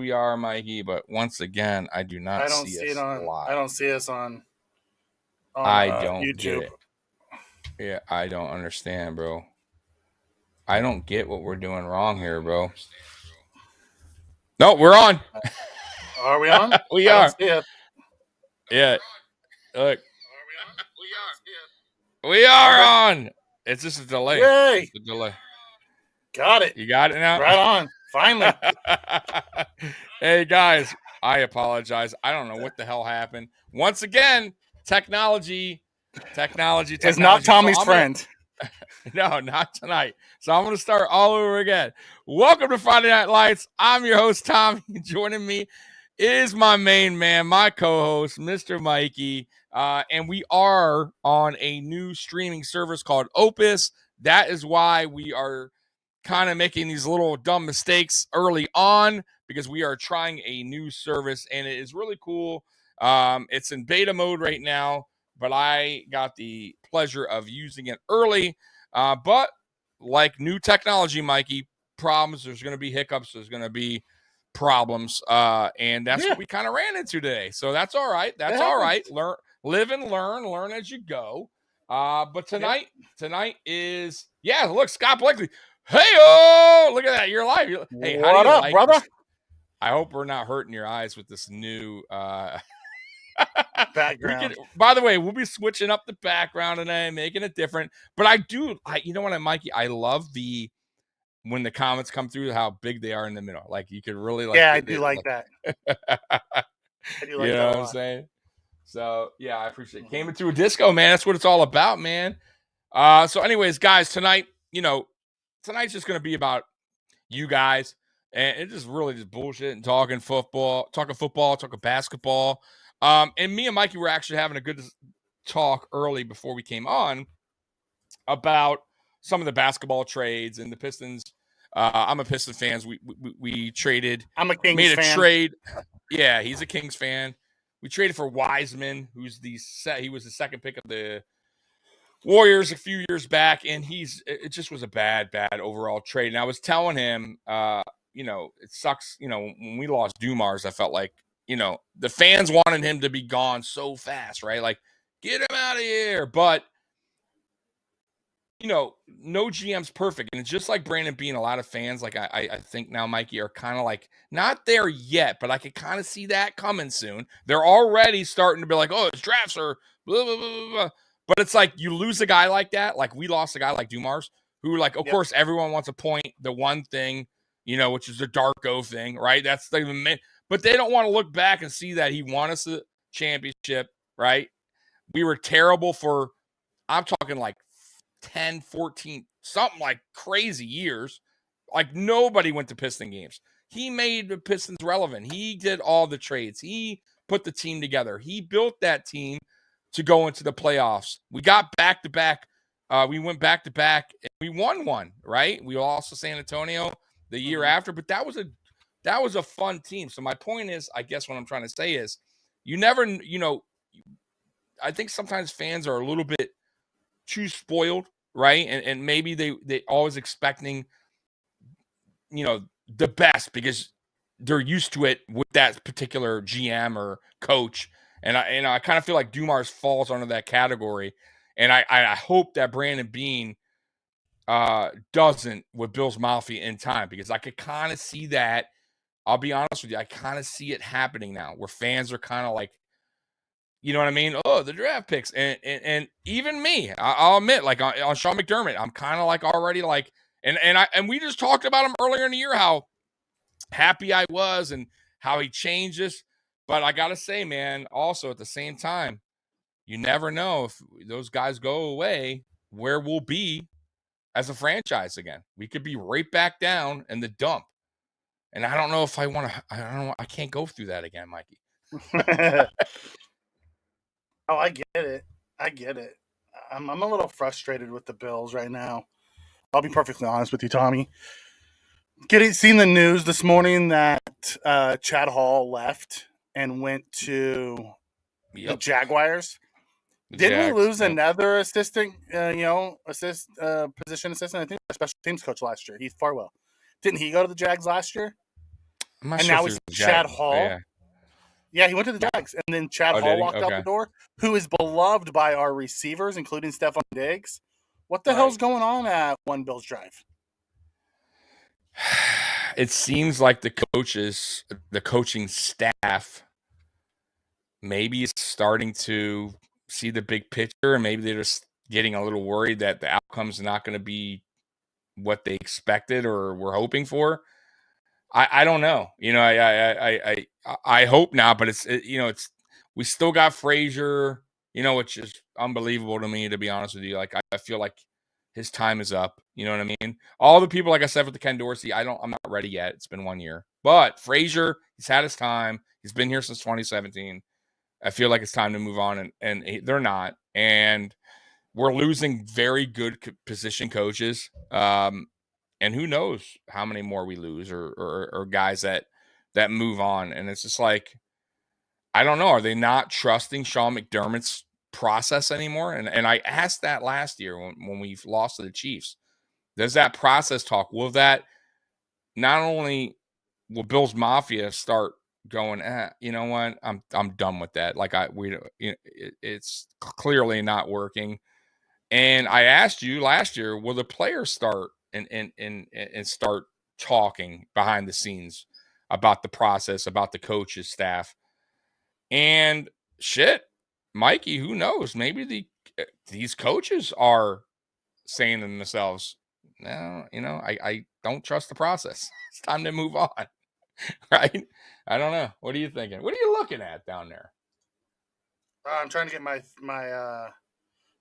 we are, Mikey. But once again, I do not see us live. I don't see us on I don't YouTube. get it. Yeah, I don't understand, bro. I don't get what we're doing wrong here, bro. No, we're on. Are we on? We I are. don't see it. Yeah. Look. We are on. It's just a delay. Yay! It's a delay. Got it. You got it now? Right on. Finally. Hey, guys. I apologize. I don't know what the hell happened. Once again, technology. It's not Tommy's friend. No, not tonight. So I'm going to start all over again. Welcome to Friday Night Lights. I'm your host, Tommy. Joining me is my main man, my co-host, Mr. Mikey. And we are on a new streaming service called Opus. That is why we are kind of making these little dumb mistakes early on, because we are trying a new service, and it is really cool. It's in beta mode right now, but I got the pleasure of using it early. But like new technology, Mikey, problems, there's going to be hiccups, there's going to be problems, and that's what we kind of ran into today. So that's all right. That's all right. Live and learn as you go. But tonight is, look, Scott Blakely. Hey, look at that. You're live. Hey, what up, brother? This? I hope we're not hurting your eyes with this new background. By the way, we'll be switching up the background today, making it different. But you know what, Mikey? I love when the comments come through, how big they are in the middle. Like, you could really like. Yeah, I do like that. I do like you know what I'm saying? So yeah, I appreciate it. Came into a disco, man. That's what it's all about, man. So anyways, guys, tonight's just gonna be about you guys, and it's just really just bullshit and talking football, talking basketball. And me and Mikey were actually having a good talk early before we came on about some of the basketball trades and the Pistons. I'm a Pistons fan. We traded. I'm a Kings made fan. A trade. Yeah, he's a Kings fan. We traded for Wiseman, who's he was the second pick of the Warriors a few years back, and it just was a bad overall trade. And I was telling him, it sucks. When we lost Dumars, I felt like, the fans wanted him to be gone so fast, right? Like, get him out of here. But, no GM's perfect. And it's just like Brandon Beane, a lot of fans, like I think now, Mikey, are kind of like not there yet, but I could kind of see that coming soon. They're already starting to be like, oh, his drafts are blah, blah, blah, blah. But it's like you lose a guy like that. Like we lost a guy like Dumars, who, like, of course, everyone wants to point the one thing, which is the Darko thing, right? That's the main, but they don't want to look back and see that he won us a championship, right? We were terrible for, I'm talking like 10, 14, something like crazy years. Like nobody went to Piston games. He made the Pistons relevant. He did all the trades. He put the team together. He built that team to go into the playoffs. We got back-to-back. We went back-to-back, and we won one, right? We lost to San Antonio the year after, but that was a fun team. So my point is, I guess what I'm trying to say is, you never, I think sometimes fans are a little bit too spoiled, right? And maybe they always expecting, the best because they're used to it with that particular GM or coach. And I kind of feel like Dumars falls under that category. And I hope that Brandon Beane doesn't with Bill's Mafia in time, because I could kind of see that. I'll be honest with you. I kind of see it happening now where fans are kind of like, you know what I mean? Oh, the draft picks. And even me, I'll admit, like on Sean McDermott, I'm kind of like already like, and we just talked about him earlier in the year, how happy I was and how he changed us. But I got to say, man, also at the same time, you never know if those guys go away, where we'll be as a franchise again. We could be right back down in the dump. And I don't know if I want to, I can't go through that again, Mikey. Oh, I get it. I'm a little frustrated with the Bills right now. I'll be perfectly honest with you, Tommy. Seen the news this morning that Chad Hall left and went to the Jaguars. Didn't we lose another assistant, position assistant? I think our special teams coach last year, Heath Farwell. Didn't he go to the Jags last year? I'm not And sure now if he we was see a Chad Jag. Oh, Hall. yeah. Yeah, he went to the Jags, and then Chad Oh, Hall did he? walked out Okay. the door, who is beloved by our receivers, including Stephon Diggs. What the hell's Right. going on at One Bills Drive? It seems like the coaching staff, maybe is starting to see the big picture, and maybe they're just getting a little worried that the outcome's not going to be what they expected or were hoping for. I don't know. I hope not, but it's we still got Frazier, which is unbelievable to me, to be honest with you. Like I feel like his time is up. You know what I mean? All the people, like I said, with the Ken Dorsey, I'm not ready yet. It's been 1 year, but Frazier, he's had his time. He's been here since 2017. I feel like it's time to move on, and they're not, and we're losing very good position coaches. And who knows how many more we lose or guys that move on. And it's just like, I don't know. Are they not trusting Sean McDermott's process anymore? And I asked that last year when we lost to the Chiefs. Does that process talk? Will that not only will Bill's Mafia start going, you know what? I'm done with that. Like it's clearly not working. And I asked you last year, will the players start and start talking behind the scenes about the process, about the coaches, staff, and shit, Mikey? Who knows? Maybe these coaches are saying to themselves, "No, I don't trust the process. It's time to move on." Right? I don't know. What are you thinking? What are you looking at down there? I'm trying to get my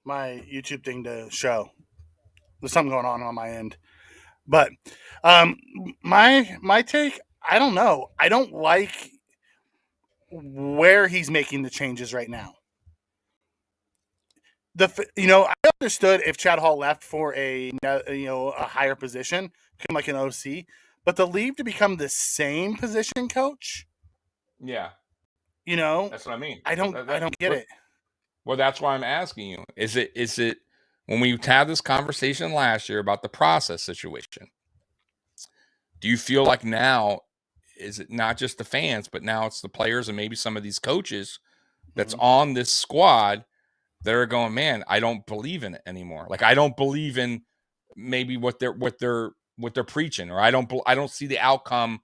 YouTube thing to show. There's something going on my end, but um, my take. I don't know. I don't like where he's making the changes right now. I understood if Chad Hall left for a higher position, become like an OC, but to leave to become the same position coach, Yeah, you know, that's what I mean. I don't get it. Well, that's why I'm asking you. Is it when we had this conversation last year about the process situation? Do you feel like now is it not just the fans, but now it's the players and maybe some of these coaches that's on this squad that are going, man, I don't believe in it anymore. Like I don't believe in maybe what they're preaching, or I don't see the outcome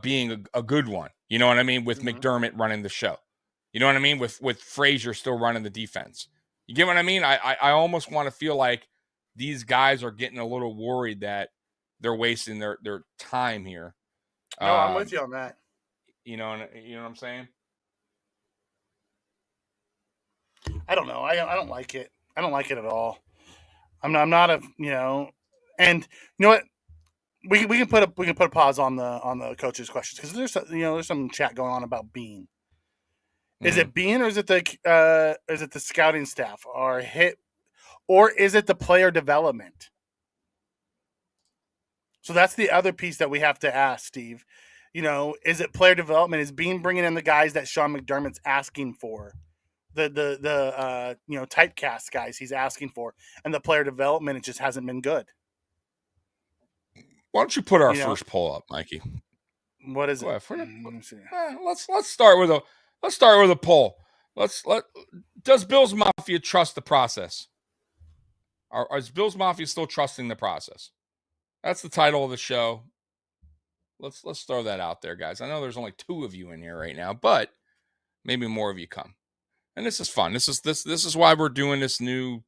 being a good one. You know what I mean? With McDermott running the show. You know what I mean? With Frazier still running the defense. You get what I mean? I almost want to feel like these guys are getting a little worried that they're wasting their time here. No, I'm with you on that. You know what I'm saying? I don't know. I don't like it. I don't like it at all. I'm not a and you know what? We can put a pause on the coaches' questions because there's some chat going on about Bean. Is it Bean or is it the scouting staff or is it the player development? So that's the other piece that we have to ask, Steve. Is it player development? Is Bean bringing in the guys that Sean McDermott's asking for? The typecast guys he's asking for, and the player development, it just hasn't been good. Why don't you put our first poll up, Mikey? What is it? Let's start with a poll. Does Bill's Mafia trust the process? Is Bill's Mafia still trusting the process? That's the title of the show. Let's throw that out there, guys. I know there's only 2 of you in here right now, but maybe more of you come. And this is fun. This is why we're doing this new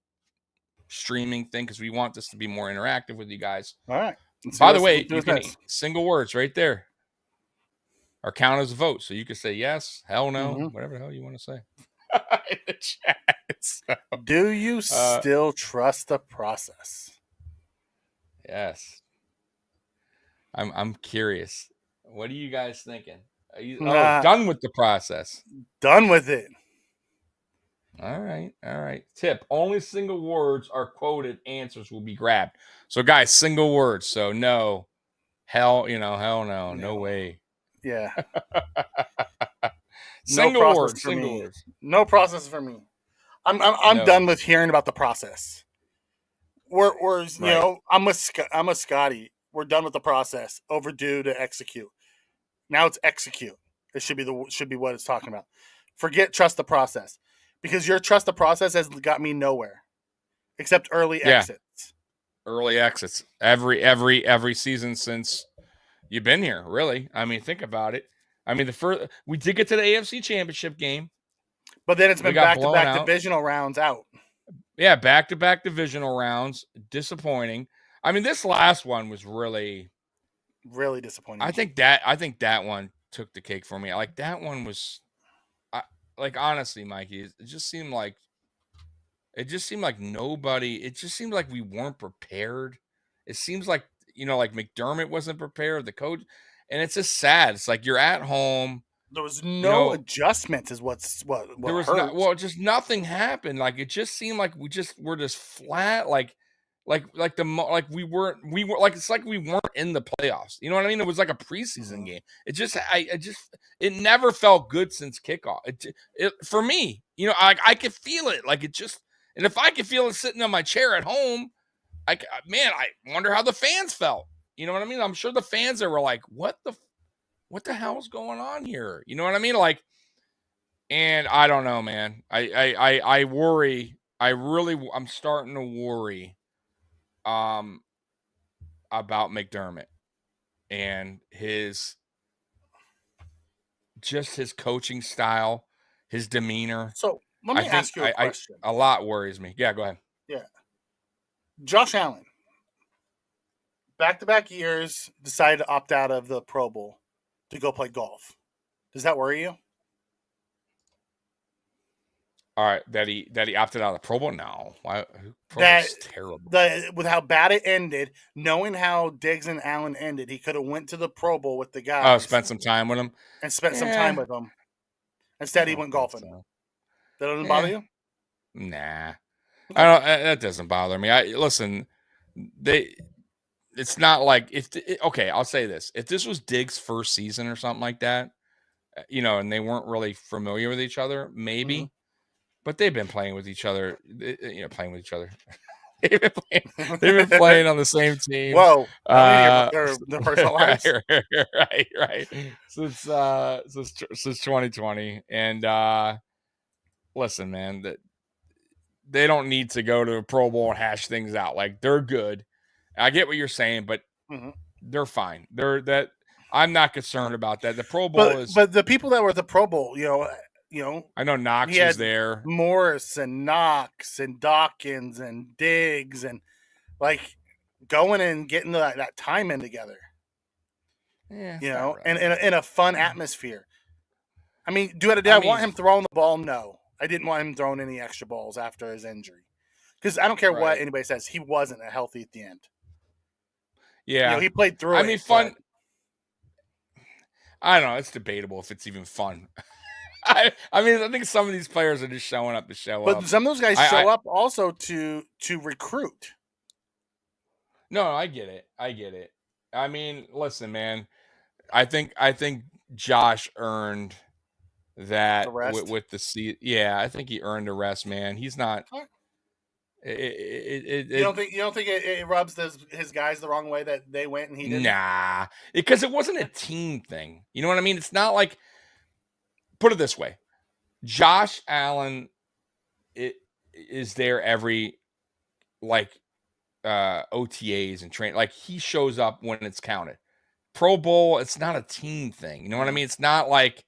streaming thing, because we want this to be more interactive with you guys. All right. By the way, you can single words right there are count as a vote. So you can say yes, hell no, whatever the hell you want to say in the chat. So, do you still trust the process? Yes. I'm curious. What are you guys thinking? Are you done with the process? Done with it. All right. Tip: only single words are quoted. Answers will be grabbed. So, guys, single words. So, no, hell no, no way. Yeah. Single words. No process for me. I'm done with hearing about the process. I'm with Scotty. We're done with the process. Overdue to execute. Now it's execute. It should be what it's talking about. Forget trust the process, because your trust the process has got me nowhere except early Yeah, exits. early exits every season since you've been here. Really, I mean, think about it. I mean, we did get to the AFC Championship game, but then it's we been got back to blown back out. divisional rounds out. Yeah, back-to-back divisional rounds, disappointing. I mean, this last one was really disappointing. I think that one took the cake for me. Like that one was like honestly, Mikey, it just seemed like nobody, it just seemed like we weren't prepared. It seems like, like McDermott wasn't prepared, the coach, and it's just sad. It's like you're at home, There was you no know, adjustments, is what there was hurts. just nothing happened. Like it just seemed like we're just flat. Like we were like, it's like we weren't in the playoffs. You know what I mean? It was like a preseason game. It just it never felt good since kickoff. It for me, I could feel it. Like it just, and if I could feel it sitting on my chair at home, I wonder how the fans felt. You know what I mean? I'm sure the fans there were like, what the hell's going on here? You know what I mean? Like, and I don't know, man. I worry. I'm starting to worry about McDermott and his coaching style, his demeanor. So let I me think ask you a question. a lot worries me. Yeah, go ahead. Yeah, Josh Allen, back-to-back years, decided to opt out of the Pro Bowl to go play golf. Does that worry you? All right, that he opted out of the Pro Bowl. No, why? Pro Bowl's terrible. With how bad it ended, knowing how Diggs and Allen ended, he could have went to the Pro Bowl with the guys. Oh, spent some time with him and spent some time with them. Instead, he went golfing. So. That doesn't bother you? Nah, okay. I don't. That doesn't bother me. Listen. It's not like okay. I'll say this: if this was Diggs' first season or something like that, and they weren't really familiar with each other, maybe. Mm-hmm. But they've been playing with each other. Playing with each other. they've been playing on the same team. Whoa! Their personal lives. Right. Since 2020, and listen, man, that they don't need to go to a Pro Bowl and hash things out. Like they're good. I get what you're saying, but they're fine. I'm not concerned about that. The Pro Bowl but the people that were at the Pro Bowl, I know Knox was there. Morris and Knox and Dawkins and Diggs and like going and getting that time in together. Yeah, and in a fun atmosphere. I mean, did I want him throwing the ball? No, I didn't want him throwing any extra balls after his injury, because I don't care what anybody says, he wasn't healthy at the end. Yeah, he played through it. I mean, fun. I don't know. It's debatable if it's even fun. I think some of these players are just showing up to show up. But some of those guys show up also to recruit. No, I get it. I mean, listen, man. I think Josh earned that with the seat. Yeah, I think he earned a rest, man. He's not. You don't think it rubs his guys the wrong way that they went and he didn't? Nah, because it wasn't a team thing. You know what I mean? It's not like. Put it this way, Josh Allen is there every OTAs and train. Like he shows up when it's counted. Pro Bowl, it's not a team thing. You know what I mean? It's not like,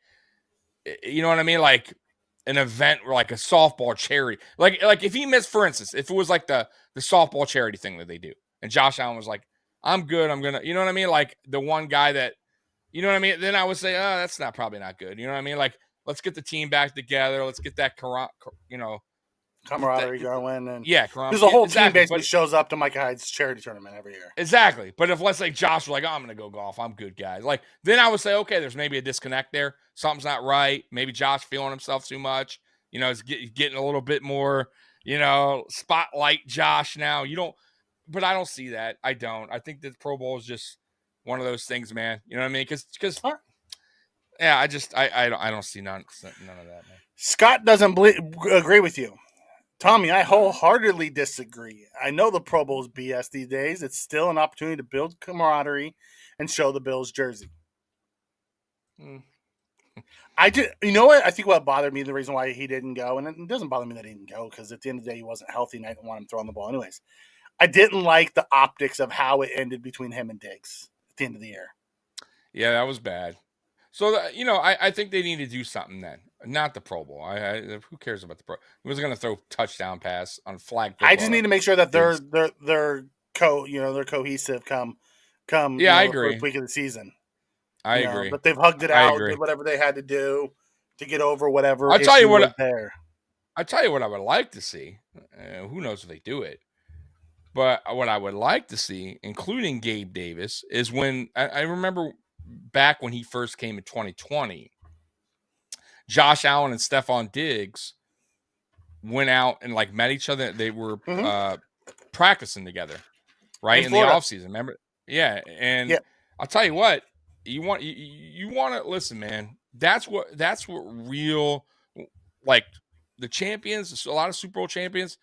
you know what I mean? Like an event or like a softball charity. Like if he missed, for instance, if it was like the softball charity thing that they do, and Josh Allen was like, I'm good, I'm gonna, you know what I mean? Like the one guy that, you know what I mean? Then I would say, oh, that's probably not good. You know what I mean? Like, let's get the team back together. Let's get that, camaraderie going. And yeah, because the whole team basically shows up to Mike Hyde's charity tournament every year. Exactly. But if let's say Josh was like, oh, I'm going to go golf, I'm good, guys. Like, then I would say, okay, there's maybe a disconnect there. Something's not right. Maybe Josh feeling himself too much. He's getting a little bit more, spotlight Josh now. But I don't see that. I don't. I think that Pro Bowl is just one of those things, man. You know what I mean? Because yeah, I don't see none of that, man. Scott doesn't agree with you. Tommy, I wholeheartedly disagree. I know the Pro Bowl is BS these days. It's still an opportunity to build camaraderie and show the Bills jersey. You know what? I think what bothered me, the reason why he didn't go, and it doesn't bother me that he didn't go, because at the end of the day, he wasn't healthy, and I didn't want him throwing the ball anyways. I didn't like the optics of how it ended between him and Diggs at the end of the year. Yeah, that was bad. So, I think they need to do something then. Not the Pro Bowl. Who cares about the Pro? He was going to throw touchdown pass on flag football. I just need to make sure that they're cohesive come I agree. the first week of the season. I agree. But they've hugged it out, did whatever they had to do to get over whatever I'll tell you what was there. I tell you what I would like to see. Who knows if they do it? But what I would like to see, including Gabe Davis, is when I remember back when he first came in 2020, Josh Allen and Stephon Diggs went out and met each other. They were practicing together, right, in the offseason. Remember? Yeah, and I'll tell you what, you want to listen, man. That's what real, the champions, a lot of Super Bowl champions,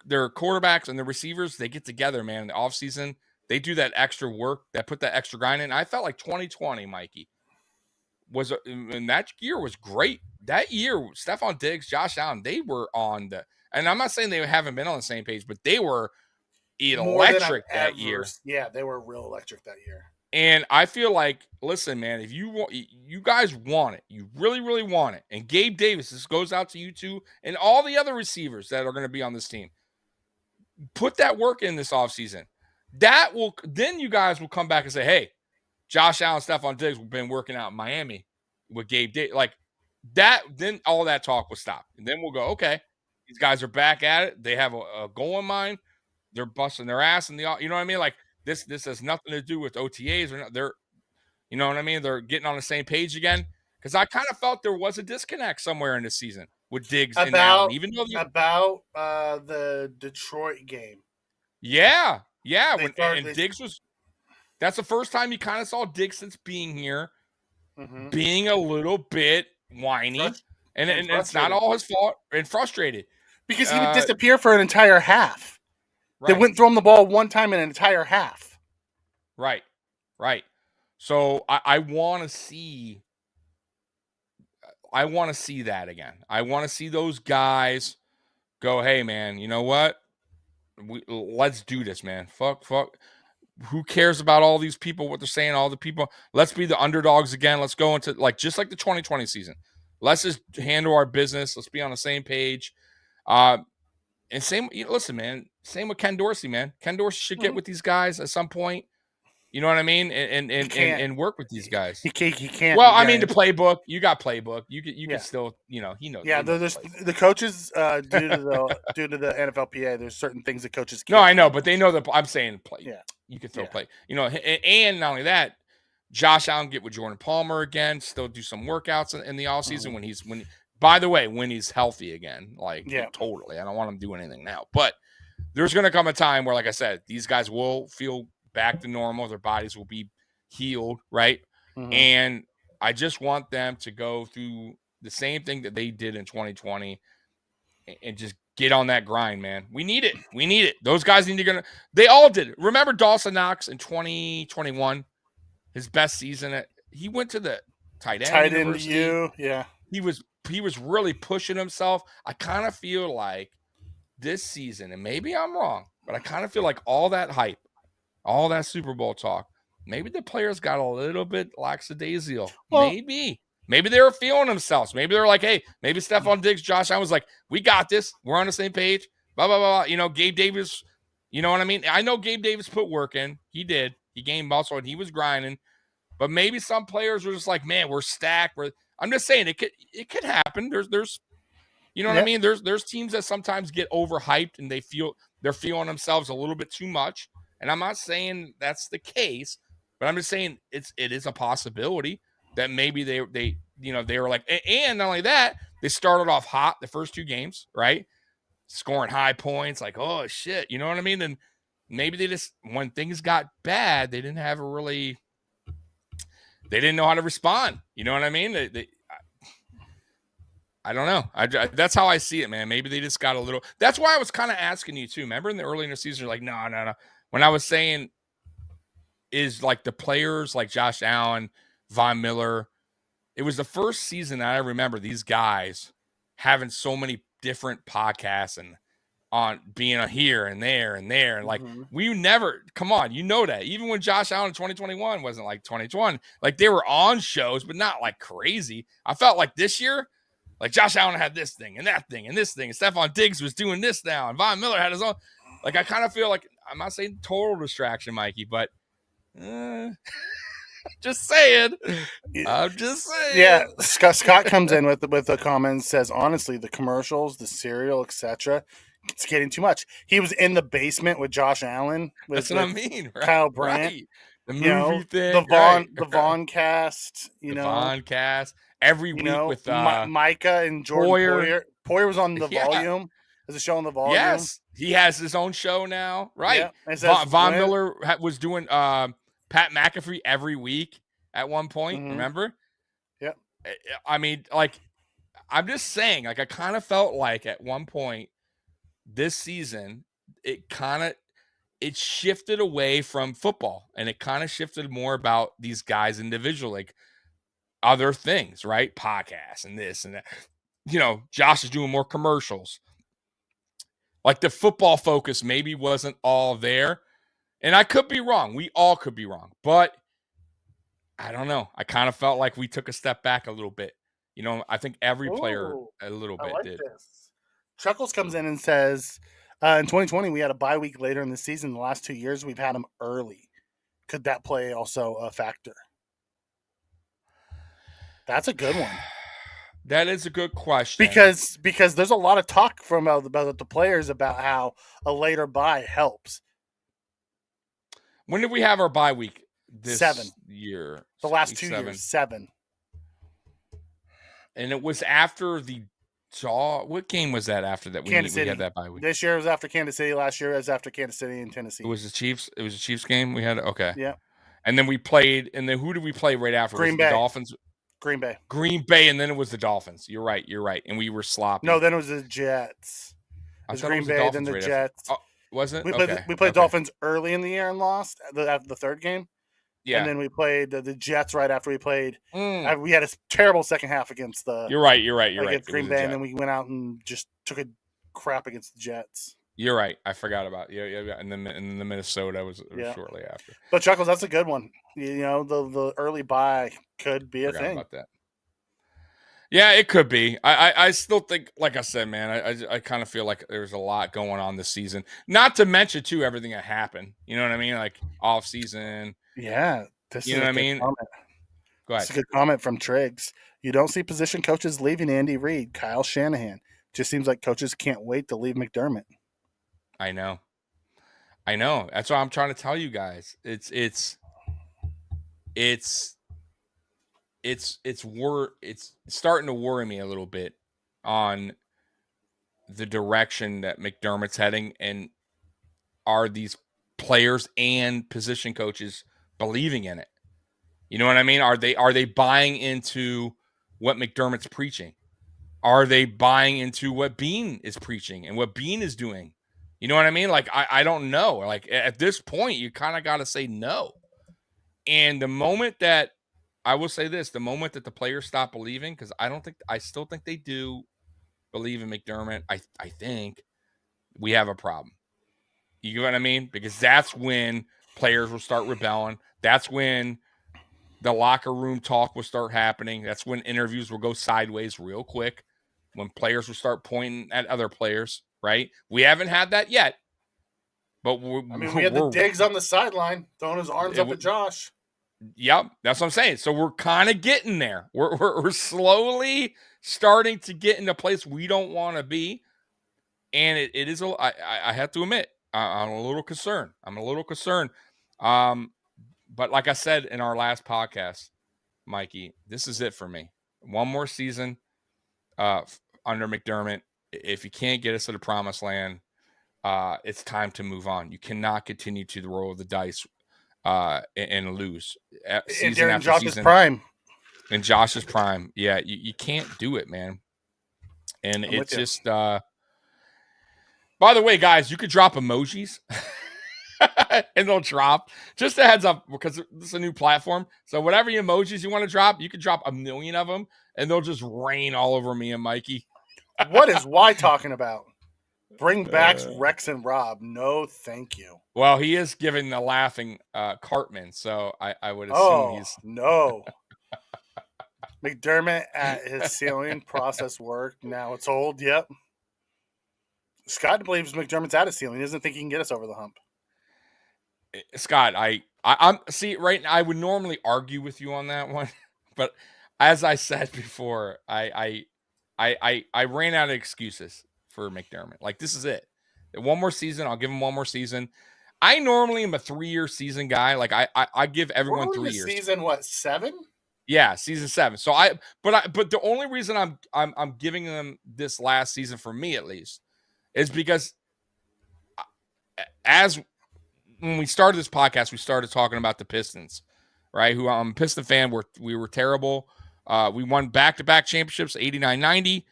their quarterbacks and the receivers, they get together, man, in the offseason. They do that extra work, that put that extra grind in. I felt like 2020, Mikey, and that year was great. That year, Stephon Diggs, Josh Allen, they were on and I'm not saying they haven't been on the same page, but they were electric that year. Yeah, they were real electric that year. And I feel like, listen, man, if you guys want it, you really, really want it. And Gabe Davis, this goes out to you two and all the other receivers that are going to be on this team. Put that work in this offseason. Then you guys will come back and say, hey, Josh Allen, Stephon Diggs have been working out in Miami with Gabe Davis. Then all that talk will stop. And then we'll go, okay, these guys are back at it. They have a goal in mind. They're busting their ass in you know what I mean? This has nothing to do with OTAs. They're, you know what I mean? They're getting on the same page again. Because I kind of felt there was a disconnect somewhere in this season with Diggs and Allen. Even though about the Detroit game. Yeah. Diggs was – that's the first time you kind of saw Diggs since being here being a little bit whiny. And it's not all his fault and frustrated. Because he would disappear for an entire half. Right. They wouldn't throw him the ball one time in an entire half. Right. So I want to see that again. I want to see those guys go, hey, man, you know what? Let's do this, man. Fuck. Who cares about all these people, what they're saying, all the people? Let's be the underdogs again. Let's go into just like the 2020 season. Let's just handle our business. Let's be on the same page. And listen, man, same with Ken Dorsey, man. Ken Dorsey should get with these guys at some point. You know what I mean? And work with these guys. He can't. Well, I mean, the playbook. You got playbook. You can still, he knows. Yeah, there's the coaches due to the NFLPA. There's certain things that coaches can't. No, I know, but they know that. I'm saying play. Yeah, you can still play. And not only that, Josh Allen get with Jordan Palmer again. Still do some workouts in the offseason when by the way, when he's healthy again, totally. I don't want him doing anything now. But there's going to come a time where, like I said, these guys will feel back to normal. Their bodies will be healed, right? And I just want them to go through the same thing that they did in 2020 and just get on that grind, man. We need it. Those guys they all did it. Remember Dawson Knox in 2021, his best season? He went to the tight end university. Yeah. He was really pushing himself. I kind of feel like this season, and maybe I'm wrong, but I kind of feel like all that hype, all that Super Bowl talk, maybe the players got a little bit lackadaisical. Well, maybe they were feeling themselves. Maybe they're like, hey, maybe Stephon Diggs, Josh Allen was like, we got this. We're on the same page. Blah, blah, blah. Gabe Davis, you know what I mean? I know Gabe Davis put work in. He did. He gained muscle and he was grinding. But maybe some players were just like, man, we're stacked. I'm just saying it could happen. There's you know what I mean? There's teams that sometimes get overhyped and they're feeling themselves a little bit too much. And I'm not saying that's the case, but I'm just saying it is a possibility that maybe they were like, and not only that, they started off hot the first two games, right? Scoring high points, like, oh shit, you know what I mean? And maybe they just, when things got bad, they didn't know how to respond. You know what I mean? I don't know. That's how I see it, man. Maybe they just got a little. That's why I was kind of asking you too. Remember in the early in the season, you're like, no. When I was saying, is like the players like Josh Allen, Von Miller, it was the first season that I remember these guys having so many different podcasts and on being here and there and there. And like, we never, come on, you know that. Even when Josh Allen in 2021 wasn't like 2020, like they were on shows, but not like crazy. I felt like this year, like Josh Allen had this thing and that thing and this thing. And Stephon Diggs was doing this now. And Von Miller had his own. Like, I kind of feel like, I'm not saying total distraction, Mikey, but just saying. I'm just saying. Yeah, Scott comes in with a comment and says, honestly, the commercials, the cereal, etc., it's getting too much. He was in the basement with Josh Allen. That's what I mean. Right? Kyle Brandt. Right. The movie thing. The Vaughn cast. Vaughn cast. Every week with Micah and Jordan Poyer. Poyer was on the Volume. There's a show on the Volume. Yes. He has his own show now. Right. Yeah. Von Miller was doing Pat McAfee every week at one point. Remember? Yeah. I mean, like, I'm just saying, like, I kind of felt like at one point this season, it shifted away from football and it kind of shifted more about these guys individually, like other things, right? Podcasts and this and that. You know, Josh is doing more commercials. Like the football focus maybe wasn't all there. And I could be wrong. We all could be wrong. But I don't know. I kind of felt like we took a step back a little bit. You know, I think every player a little bit did. This. Chuckles comes in and says, in 2020, we had a bye week later in the season. The last 2 years, we've had them early. Could that play also a factor? That's a good one. That is a good question. Because there's a lot of talk from about the players about how a later bye helps. When did we have our bye week this 7 year? The last 2 years, 7. And it was after the what game was that after that? We had that bye week. This year was after Kansas City. Last year was after Kansas City and Tennessee. It was the Chiefs. It was a Chiefs game. We had okay. Yeah. And then we played. And then who did we play right after? Green Bay. The Dolphins. Green Bay. And then it was the Dolphins. You're right. And we were sloppy. No, then it was the Jets. It was Green Bay, then the Jets. Oh, was it? We played Dolphins early in the year and lost the third game. Yeah. And then we played the Jets right after we played. We had a terrible second half against the. You're right. Against Green Bay, and then we went out and just took a crap against the Jets. You're right. I forgot about and then the Minnesota was shortly after. But Chuckles, that's a good one. You know, the early bye could be a thing. About that. Yeah, it could be. I still think, like I said, man, I kind of feel like there's a lot going on this season. Not to mention, too, everything that happened. You know what I mean? Like off season. Yeah. You know what I mean? Comment. Go ahead. It's a good comment from Triggs. You don't see position coaches leaving Andy Reid, Kyle Shanahan. Just seems like coaches can't wait to leave McDermott. I know. That's what I'm trying to tell you guys. It's starting to worry me a little bit on the direction that McDermott's heading, and are these players and position coaches believing in it? You know what I mean? Are they buying into what McDermott's preaching? Are they buying into what Bean is preaching and what Bean is doing? You know what I mean? Like, I don't know. Like, at this point, you kind of got to say no. And the moment that, I will say this, the moment that the players stop believing, because I still think they do believe in McDermott, I think we have a problem. You know what I mean? Because that's when players will start rebelling. That's when the locker room talk will start happening. That's when interviews will go sideways real quick. When players will start pointing at other players, right? We haven't had that yet. But we had the Diggs on the sideline throwing his arms up at Josh. Yep, that's what I'm saying. So we're kind of getting there. We're slowly starting to get in a place we don't want to be. And it is, I have to admit, I'm a little concerned. But like I said in our last podcast, Mikey, this is it for me. One more season under McDermott. If you can't get us to the promised land, it's time to move on. You cannot continue to roll the dice and lose. Season after Josh's season. Prime. In Josh's prime. Yeah, you can't do it, man. And it's just by the way, guys, you could drop emojis. and they'll drop. Just a heads up, because this is a new platform. So whatever emojis you want to drop, you can drop 1,000,000 of them, and they'll just rain all over me and Mikey. What is Y talking about? Bring back Rex and Rob. No, thank you. Well, he is giving the laughing Cartman, so I would assume he's... no. McDermott at his ceiling process work. Now it's old. Yep. Scott believes McDermott's at his ceiling. He doesn't think he can get us over the hump. Scott, I'm see right now. I would normally argue with you on that one, but as I said before, I ran out of excuses for McDermott. Like, this is it. One more season, I'll give him one more season. I normally am a 3-year season guy. Like, I give everyone 3 years. Season what, 7? Yeah, season 7. So but the only reason I'm giving them this last season, for me at least, is because when we started this podcast, we started talking about the Pistons, right? Who, I'm a Piston fan. We were terrible. We won back-to-back championships, 89-90,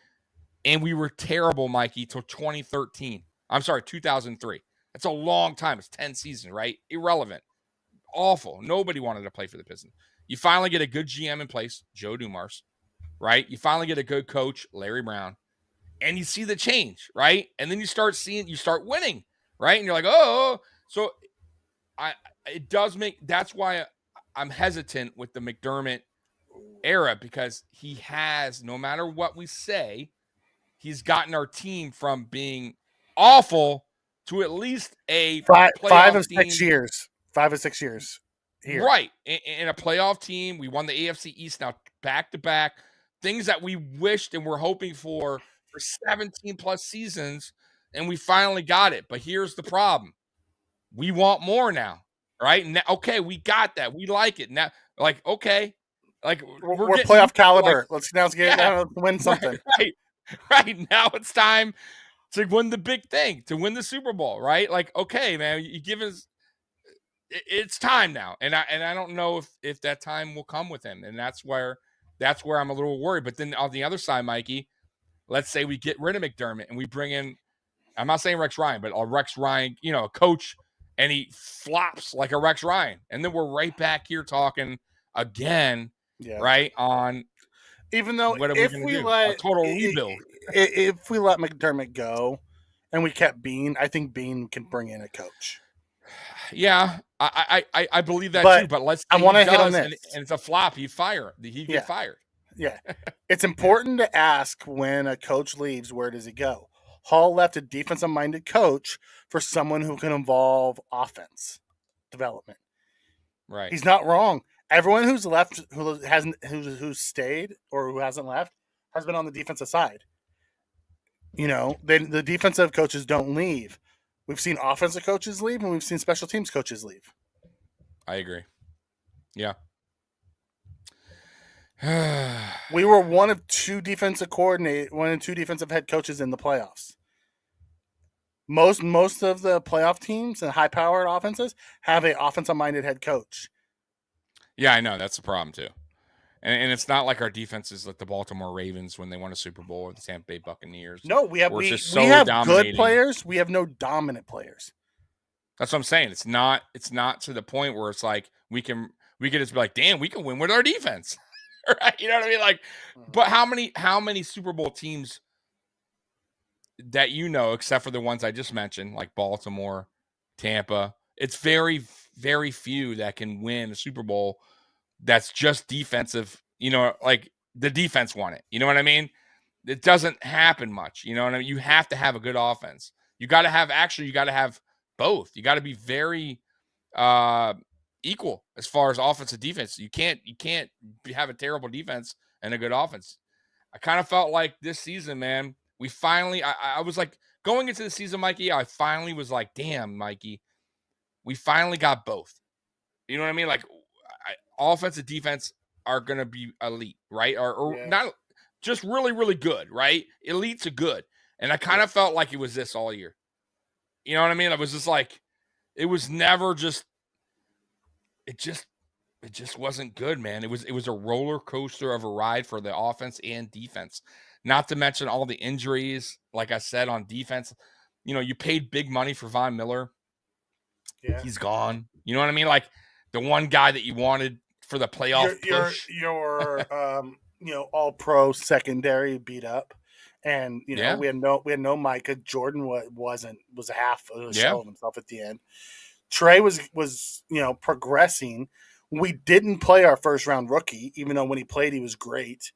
and we were terrible, Mikey, till 2013. I'm sorry, 2003. That's a long time. It's 10 seasons, right? Irrelevant. Awful. Nobody wanted to play for the Pistons. You finally get a good GM in place, Joe Dumars, right? You finally get a good coach, Larry Brown, and you see the change, right? And then you start winning, right? And you're like, oh, so it does make, that's why I'm hesitant with the McDermott era, because he has, no matter what we say, he's gotten our team from being awful to at least a 5 of 6 years. 5 of 6 years. Here. Right. In a playoff team. We won the AFC East now back-to-back. Things that we wished and were hoping for 17 plus seasons, and we finally got it. But here's the problem. We want more now, right? Now, okay, we got that. We like it. Now, like, okay. Like, we're playoff caliber. Like, let's win something. Right. Now it's time to win the big thing, to win the Super Bowl, right? Like, okay, man, you give us, it's time now. And I don't know if that time will come with him. And that's where I'm a little worried. But then on the other side, Mikey, let's say we get rid of McDermott and we bring in, I'm not saying Rex Ryan, but a Rex Ryan, a coach, and he flops like a Rex Ryan. And then we're right back here talking again, right? On, even though if we let a total rebuild, if we let McDermott go and we kept Bean, I think Bean can bring in a coach. Yeah, I believe that too. But let's say I want to hit on this, and it's a flop. He'd get fired. Yeah, it's important to ask when a coach leaves, where does he go? Hall left a defensive-minded coach for someone who can involve offense development. Right. He's not wrong. Everyone who's left, who's stayed or who hasn't left, has been on the defensive side. The defensive coaches don't leave. We've seen offensive coaches leave, and we've seen special teams coaches leave. I agree. Yeah. We were one of two defensive head coaches in the playoffs. Most of the playoff teams and high-powered offenses have an offensive-minded head coach. Yeah, I know. That's the problem, too. And it's not like our defense is like the Baltimore Ravens when they won a Super Bowl, or the Tampa Bay Buccaneers. No, we have good players. We have no dominant players. That's what I'm saying. It's not to the point where it's like we can just be like, damn, we can win with our defense. Right? You know what I mean? Like, but how many Super Bowl teams that except for the ones I just mentioned, like Baltimore, Tampa, it's very, very few that can win a Super Bowl that's just defensive, like the defense won it. You know what I mean? It doesn't happen much. You know what I mean? You have to have a good offense. You got to have both. You got to be very equal as far as offense and defense. You can't have a terrible defense and a good offense. I kind of felt like this season, man, we finally, I was like, going into the season, Mikey, I finally was like, damn, Mikey, we finally got both. You know what I mean? Like, offense and defense are going to be elite, right? Or not just really, really good, right? Elites are good. And I kind of felt like it was this all year. You know what I mean? It was just like, it was never just, it just wasn't good, man. It was a roller coaster of a ride for the offense and defense. Not to mention all the injuries, like I said, on defense. You paid big money for Von Miller. Yeah. He's gone. You know what I mean? Like the one guy that you wanted for the playoff push. Your all pro secondary beat up, and Yeah. we had no Micah. Jordan was a half of a Yeah. shell of himself at the end. Trey was progressing. We didn't play our first round rookie, even though when he played he was great.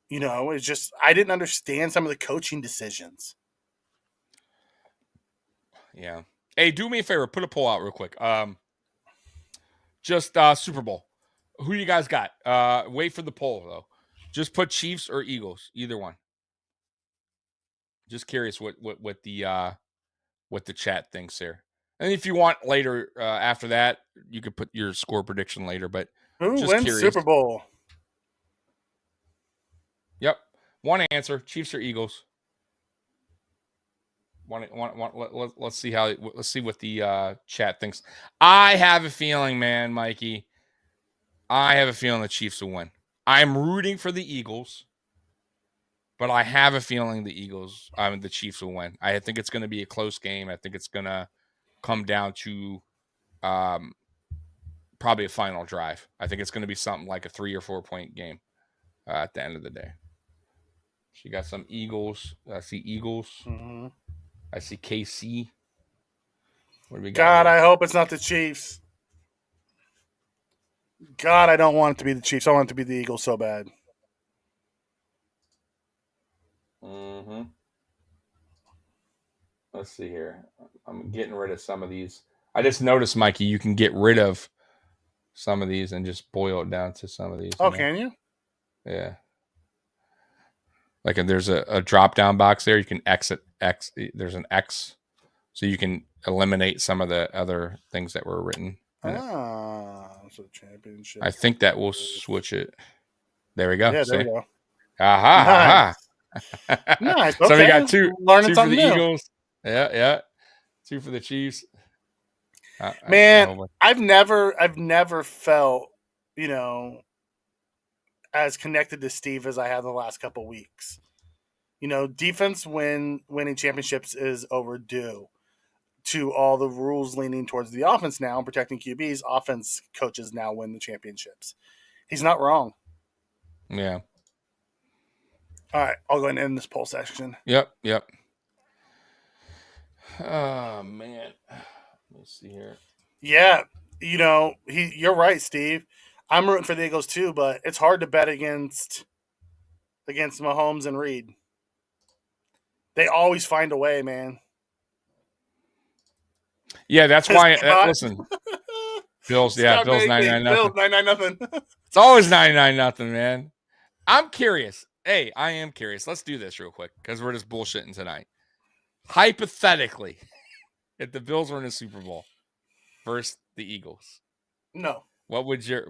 It's just I didn't understand some of the coaching decisions. Yeah. Hey, do me a favor. Put a poll out real quick. Just Super Bowl. Who you guys got? Wait for the poll though. Just put Chiefs or Eagles, either one. Just curious what the chat thinks here. And if you want later after that, you could put your score prediction later. But Who just wins curious. Super Bowl? Yep, one answer: Chiefs or Eagles. Let's see what the chat thinks. I have a feeling, man, Mikey. I have a feeling the Chiefs will win. I'm rooting for the Eagles, but I have a feeling the Chiefs will win. I think it's going to be a close game. I think it's going to come down to probably a final drive. I think it's going to be something like a 3 or 4 point game at the end of the day. So you got some Eagles. I see Eagles. Mm-hmm. I see KC. What do we got? God, here? I hope it's not the Chiefs. God, I don't want it to be the Chiefs. I want it to be the Eagles so bad. Mm-hmm. Let's see here. I'm getting rid of some of these. I just noticed, Mikey, you can get rid of some of these and just boil it down to some of these. Oh, can you? Yeah. Like if there's a drop down box there, you can exit X. There's an X, so you can eliminate some of the other things that were written. So championship. I think that will switch it. There we go. Yeah, there we go. Aha! Nice. Nice. Okay. So we got two for the new. Eagles. Yeah. 2 for the Chiefs. Man, I've never felt as connected to Steve as I have the last couple weeks. Defense winning championships is overdue. To all the rules leaning towards the offense now, protecting QBs, offense coaches now win the championships. He's not wrong. Yeah. All right, I'll go ahead and end this poll section. Yep. Oh man, let me see here. Yeah, you're right, Steve. I'm rooting for the Eagles too, but it's hard to bet against Mahomes and Reed. They always find a way, man. Yeah, that's why. Listen, Bills. Yeah, Bills 99-0. Bills 99-0. It's always 99-0, man. I'm curious. Hey, I am curious. Let's do this real quick because we're just bullshitting tonight. Hypothetically, if the Bills were in a Super Bowl versus the Eagles, no. What would your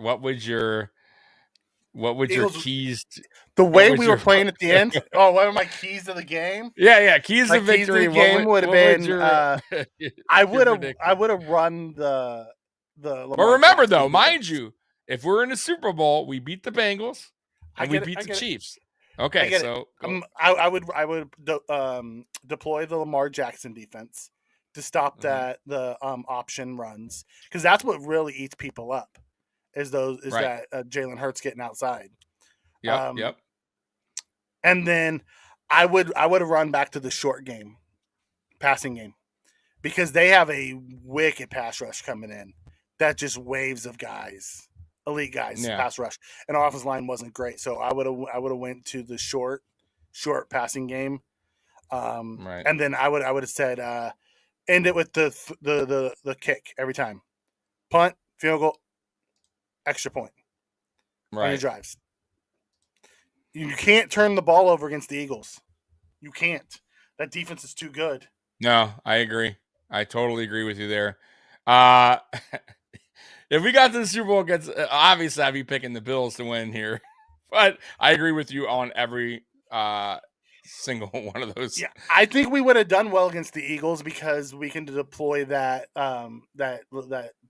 Eagles, keys? The way we were playing at the end. Oh, what are my keys to the game? Yeah, keys to victory. Keys to the game would have been. I would have run the. But remember, though, mind you, if we're in the Super Bowl, we beat the Bengals and we beat the Chiefs. Okay, so I would deploy the Lamar Jackson defense to stop the option runs because that's what really eats people up. That Jalen Hurts getting outside. Yep. And then I would have run back to the short game, passing game, because they have a wicked pass rush coming in. That just waves of guys, elite guys, pass rush, and our offensive line wasn't great. So I would have went to the short passing game, and then I would have said end it with the kick every time, punt, field goal, extra point on your drives. You can't turn the ball over against the Eagles. You can't. That defense is too good. No, I agree. I totally agree with you there. If we got to the Super Bowl, obviously I'd be picking the Bills to win here. But I agree with you on every single one of those. Yeah, I think we would have done well against the Eagles because we can deploy that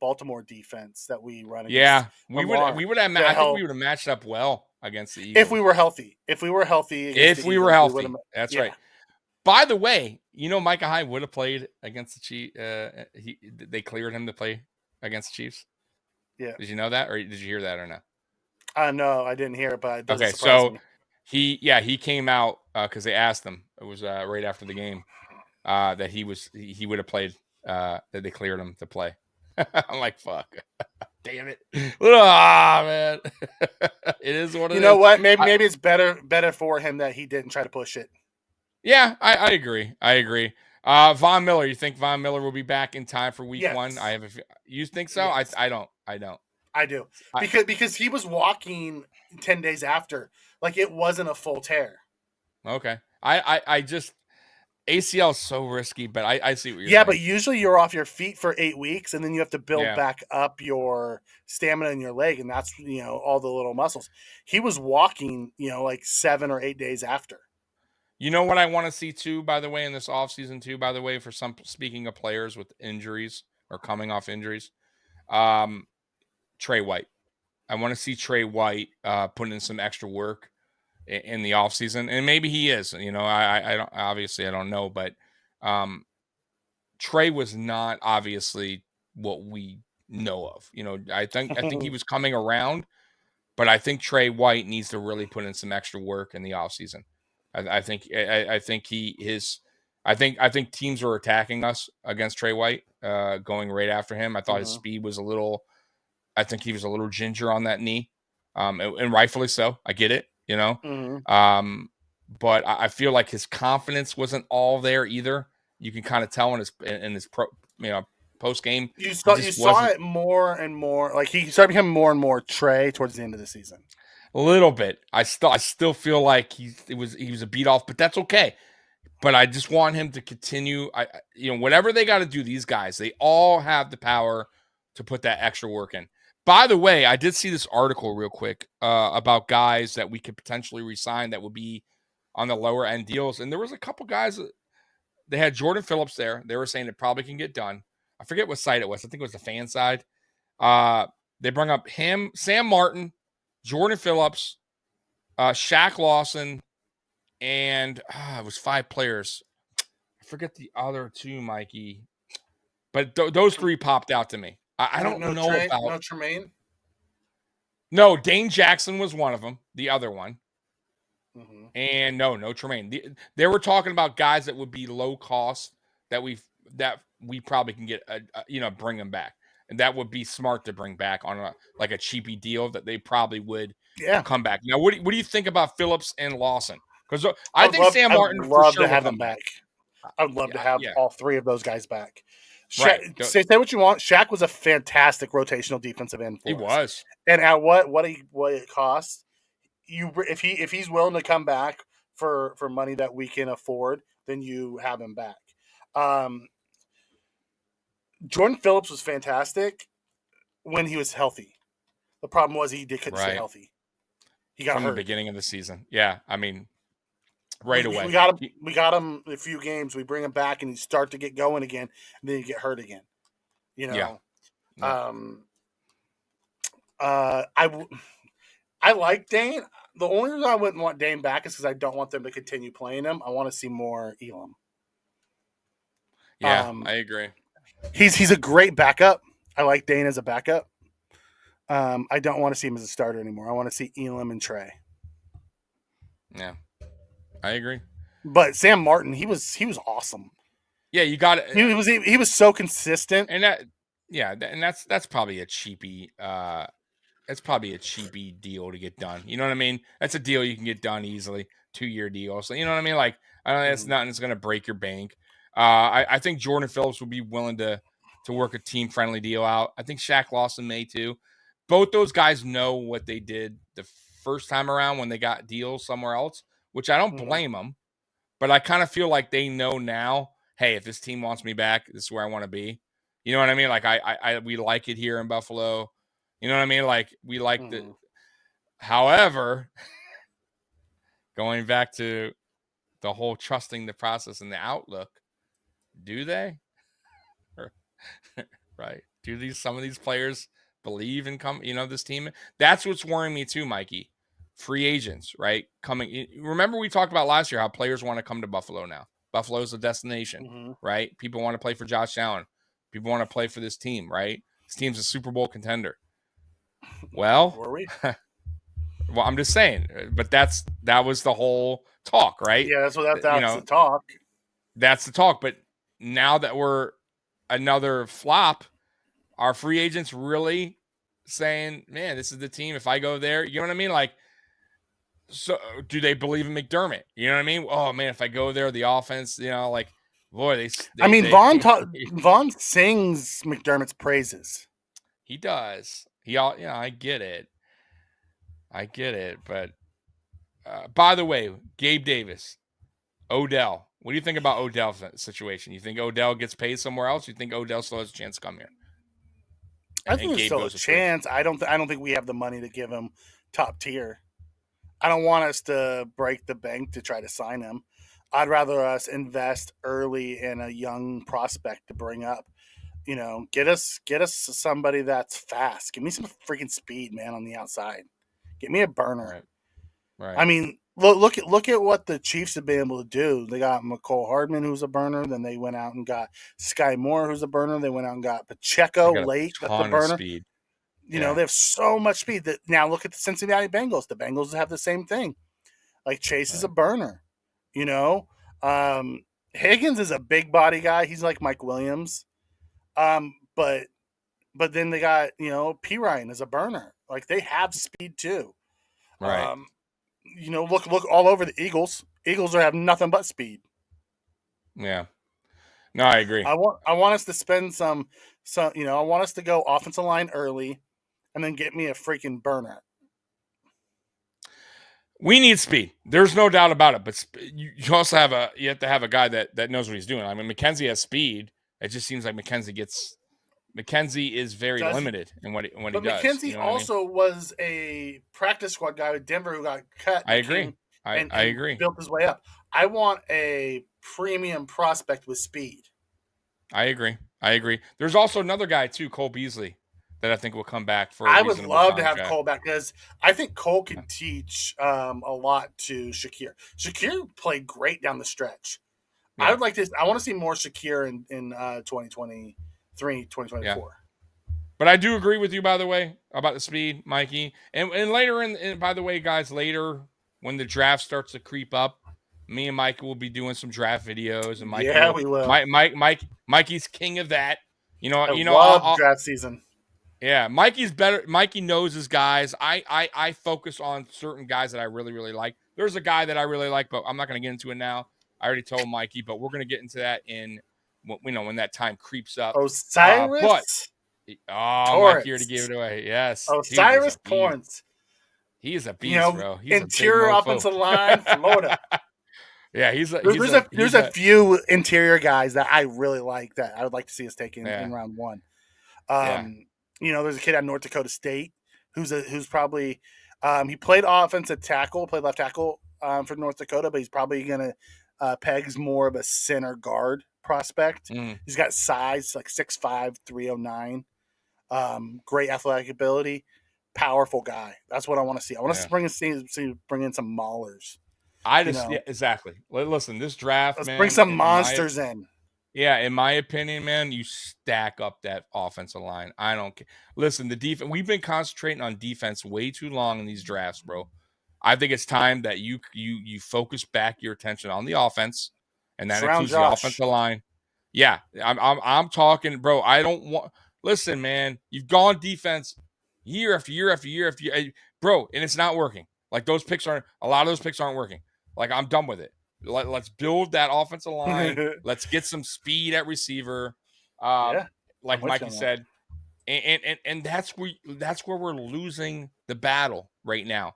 Baltimore defense that we run against. Yeah, we would have. I think we would have matched up well against the Eagles if we were healthy. That's right. By the way, Micah Hyde would have played against the Chiefs. They cleared him to play against the Chiefs. Yeah. Did you know that, or did you hear that, or no? No, I didn't hear it, but it doesn't Okay, surprise so me. he came out because they asked him. It was right after the game that he would have played. That they cleared him to play. I'm like, fuck, damn it, man. It is what it You know is. what? Maybe it's better for him that he didn't try to push it. Yeah, I agree. Von Miller, you think Von Miller will be back in time for week one? Yes. You think so? Yes. I don't. I do. Because he was walking 10 days after. Like it wasn't a full tear. Okay. I just ACL is so risky, but I see what you're saying. Yeah, but usually you're off your feet for 8 weeks and then you have to build Yeah. back up your stamina in your leg, and that's all the little muscles. He was walking, like 7 or 8 days after. You know what I want to see too, by the way, in this offseason too, by the way, for some, speaking of players with injuries or coming off injuries, Trey White. I want to see Trey White putting in some extra work in the offseason, and maybe he is. I don't, obviously I don't know, but Trey was not obviously what we know of. I think he was coming around, but I think Trey White needs to really put in some extra work in the offseason. I think teams are attacking us against Trey White, going right after him. I thought his speed was a little. I think he was a little ginger on that knee, and rightfully so. I get it, but I feel like his confidence wasn't all there either. You can kind of tell in his post game. You saw it more and more. Like he started becoming more and more Trey towards the end of the season. A little bit. I still feel like he was a beat off, but that's okay. But I just want him to continue. Whatever they got to do, these guys, they all have the power to put that extra work in. By the way, I did see this article real quick about guys that we could potentially resign that would be on the lower end deals, and there was a couple guys. They had Jordan Phillips there. They were saying it probably can get done. I forget what site it was. I think it was the fan side. They bring up him, Sam Martin, Jordan Phillips, Shaq Lawson, and it was 5 players. I forget the other 2, Mikey. But those 3 popped out to me. I don't know about. No Tremaine? No, Dane Jackson was one of them. The other one. Mm-hmm. And no Tremaine. They were talking about guys that would be low cost that we probably can get, bring them back. And that would be smart to bring back on a cheapy deal that they probably would come back. Now, what do you think about Phillips and Lawson? Because I think Sam Martin for sure to have them back. I would love to have all 3 of those guys back. Right. Say what you want. Shaq was a fantastic rotational defensive end for us. He was. And at what it costs, if he's willing to come back for money that we can afford, then you have him back. Jordan Phillips was fantastic when he was healthy. The problem was he couldn't stay healthy. He got hurt from the beginning of the season. Yeah, I mean, right away. We got him a few games. We bring him back, and he start to get going again, and then you get hurt again. Yeah. I like Dane. The only reason I wouldn't want Dane back is because I don't want them to continue playing him. I want to see more Elam. Yeah, I agree. He's a great backup. I like Dane as a backup. I don't want to see him as a starter anymore. I want to see Elam and Trey. Yeah, I agree. But Sam Martin, he was awesome. Yeah, you got it. He was so consistent, and that's probably a cheapy. It's probably a cheapy deal to get done. You know what I mean? That's a deal you can get done easily. 2-year deal. So you know what I mean? Like, I don't know, it's nothing that's going to break your bank. I think Jordan Phillips would be willing to work a team friendly deal out. I think Shaq Lawson may too. Both those guys know what they did the first time around when they got deals somewhere else, which I don't blame them. But I kind of feel like they know now, hey, if this team wants me back, this is where I want to be. You know what I mean? Like we like it here in Buffalo. You know what I mean? Like we like the. However, going back to the whole trusting the process and the outlook, do they? Right? Do some of these players believe in this team? That's what's worrying me too, Mikey. Free agents, right? Coming. Remember we talked about last year how players want to come to Buffalo now. Buffalo's a destination, Mm-hmm. right? People want to play for Josh Allen. People want to play for this team, right? This team's a Super Bowl contender. Well, Were we? well, I'm just saying, but that was the whole talk, right? Yeah, that's You the talk. that's the talk. But now that we're another flop, are free agents really saying, man, this is the team? If I go there, you know what I mean? Like, so do they believe in McDermott? You know what I mean? Oh man, if I go there, the offense, like, boy, I mean, they Vaughn sings McDermott's praises. he does. I get it. But by the way, Gabe Davis, Odell. What do you think about Odell's situation? You think Odell gets paid somewhere else? You think Odell still has a chance to come here? I think there's still a chance. I don't think we have the money to give him top tier. I don't want us to break the bank to try to sign him. I'd rather us invest early in a young prospect to bring up. Get us somebody that's fast. Give me some freaking speed, man, on the outside. Get me a burner. Right. I mean, look at what the Chiefs have been able to do. They got McCole Hardman, who's a burner. Then they went out and got Sky Moore, who's a burner. They went out and got Pacheco late. That's a burner. Speed. They have so much speed that now look at the Cincinnati Bengals. The Bengals have the same thing. Like Chase is a burner. Higgins is a big body guy. He's like Mike Williams. But then they got, P. Ryan is a burner. Like they have speed too. Right. Look all over the Eagles. Eagles have nothing but speed. Yeah. No, I agree. I want us to spend some I want us to go offensive line early and then get me a freaking burner. We need speed. There's no doubt about it. But you also have to have a guy that knows what he's doing. I mean, McKenzie has speed. It just seems like McKenzie is very limited in what he does. But McKenzie also was a practice squad guy with Denver who got cut. I agree. I agree. Built his way up. I want a premium prospect with speed. I agree. There's also another guy too, Cole Beasley, that I think will come back for. I would love to have Cole back because I think Cole can teach a lot to Shakir. Shakir played great down the stretch. Yeah. I want to see more Shakir in 2023, 2024. Yeah. But I do agree with you, by the way, about the speed, Mikey. And later by the way, guys, later when the draft starts to creep up, me and Mike will be doing some draft videos, and we will. Mikey's king of that. I love draft season. Yeah, Mikey's better. Mikey knows his guys. I focus on certain guys that I really, really like. There's a guy that I really like, but I'm not going to get into it now. I already told Mikey, but we're going to get into that when that time creeps up. Osiris. Mike here to give it away. Yes, Osiris Torrance. He is a beast, bro. He's interior offensive line, Florida. Yeah, there's a few interior guys that I really like that I would like to see us take in round one. There's a kid at North Dakota State who's probably he played offensive tackle, played left tackle for North Dakota, but he's probably gonna pegs more of a center guard prospect. He's got size like 6'5", 309, great athletic ability, powerful guy. That's what I want to see. I want to bring in some maulers. Exactly. Listen, this draft, let's bring some monsters in. Yeah, in my opinion, man, you stack up that offensive line. I don't care. Listen, the defense. We've been concentrating on defense way too long in these drafts, bro. I think it's time that you focus back your attention on the offense, and that includes the offensive line. Yeah, I'm talking, bro. I don't want. Listen, man, you've gone defense year after year after year after year, bro, and it's not working. Like a lot of those picks aren't working. Like I'm done with it. Let's build that offensive line. Let's get some speed at receiver. Like Mikey said, and that's where we're losing the battle right now.